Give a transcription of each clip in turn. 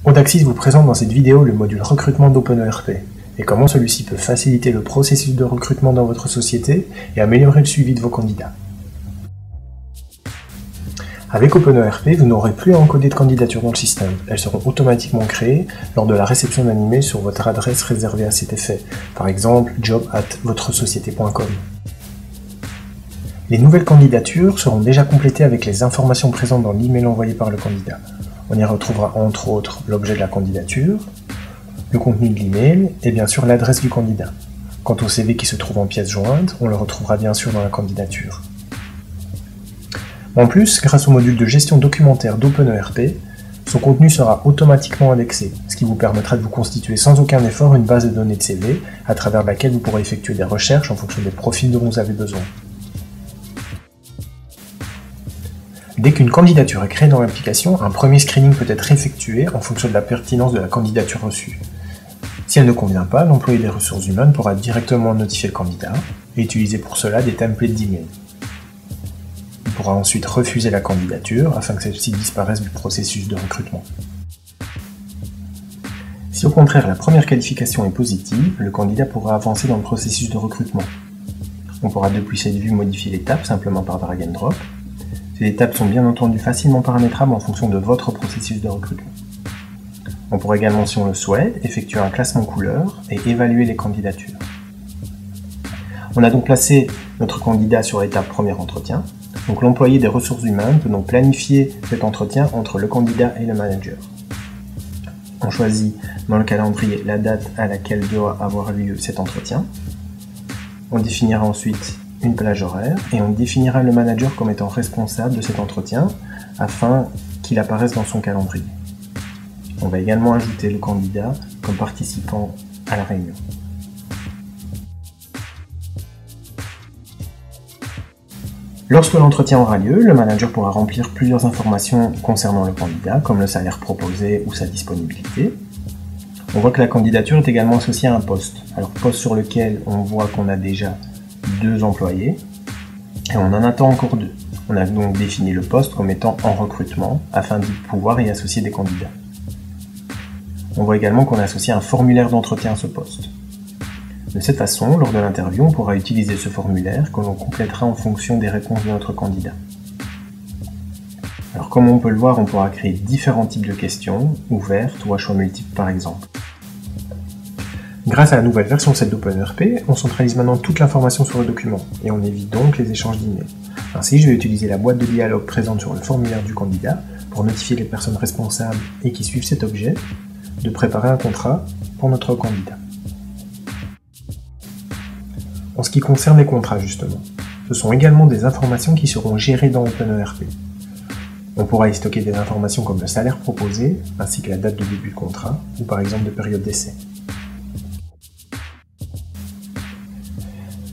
Odaxis vous présente dans cette vidéo le module recrutement d'OpenERP et comment celui-ci peut faciliter le processus de recrutement dans votre société et améliorer le suivi de vos candidats. Avec OpenERP, vous n'aurez plus à encoder de candidatures dans le système. Elles seront automatiquement créées lors de la réception d'un email sur votre adresse réservée à cet effet, par exemple job@votresociété.com. Les nouvelles candidatures seront déjà complétées avec les informations présentes dans l'email envoyé par le candidat. On y retrouvera entre autres l'objet de la candidature, le contenu de l'email et bien sûr l'adresse du candidat. Quant au CV qui se trouve en pièce jointe, on le retrouvera bien sûr dans la candidature. En plus, grâce au module de gestion documentaire d'OpenERP, son contenu sera automatiquement indexé, ce qui vous permettra de vous constituer sans aucun effort une base de données de CV à travers laquelle vous pourrez effectuer des recherches en fonction des profils dont vous avez besoin. Dès qu'une candidature est créée dans l'application, un premier screening peut être effectué en fonction de la pertinence de la candidature reçue. Si elle ne convient pas, l'employé des ressources humaines pourra directement notifier le candidat et utiliser pour cela des templates d'email. Il pourra ensuite refuser la candidature afin que celle-ci disparaisse du processus de recrutement. Si au contraire la première qualification est positive, le candidat pourra avancer dans le processus de recrutement. On pourra depuis cette vue modifier l'étape simplement par drag and drop. Ces étapes sont bien entendu facilement paramétrables en fonction de votre processus de recrutement. On pourra également, si on le souhaite, effectuer un classement couleur et évaluer les candidatures. On a donc placé notre candidat sur l'étape premier entretien. Donc l'employé des ressources humaines peut donc planifier cet entretien entre le candidat et le manager. On choisit dans le calendrier la date à laquelle doit avoir lieu cet entretien. On définira ensuite une plage horaire et on définira le manager comme étant responsable de cet entretien afin qu'il apparaisse dans son calendrier. On va également ajouter le candidat comme participant à la réunion. Lorsque l'entretien aura lieu, le manager pourra remplir plusieurs informations concernant le candidat, comme le salaire proposé ou sa disponibilité. On voit que la candidature est également associée à un poste. Alors poste sur lequel on voit qu'on a déjà 2 employés et on en attend encore 2. On a donc défini le poste comme étant en recrutement afin de pouvoir y associer des candidats. On voit également qu'on a associé un formulaire d'entretien à ce poste. De cette façon, lors de l'interview, on pourra utiliser ce formulaire que l'on complétera en fonction des réponses de notre candidat. Alors comme on peut le voir, on pourra créer différents types de questions, ouvertes ou à choix multiples par exemple. Grâce à la nouvelle version 7 d'OpenERP, on centralise maintenant toute l'information sur le document, et on évite donc les échanges d'emails. Ainsi, je vais utiliser la boîte de dialogue présente sur le formulaire du candidat pour notifier les personnes responsables et qui suivent cet objet de préparer un contrat pour notre candidat. En ce qui concerne les contrats justement, ce sont également des informations qui seront gérées dans OpenERP. On pourra y stocker des informations comme le salaire proposé, ainsi que la date de début de contrat, ou par exemple de période d'essai.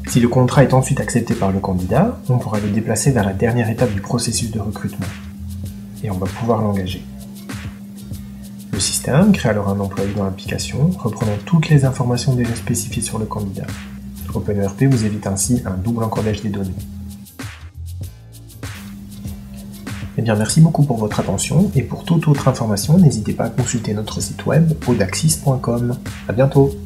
Si le contrat est ensuite accepté par le candidat, on pourra le déplacer vers la dernière étape du processus de recrutement. Et on va pouvoir l'engager. Le système crée alors un employé dans l'application, reprenant toutes les informations déjà spécifiées sur le candidat. OpenERP vous évite ainsi un double encodage des données. Eh bien, merci beaucoup pour votre attention, et pour toute autre information, n'hésitez pas à consulter notre site web odaxis.com. À bientôt!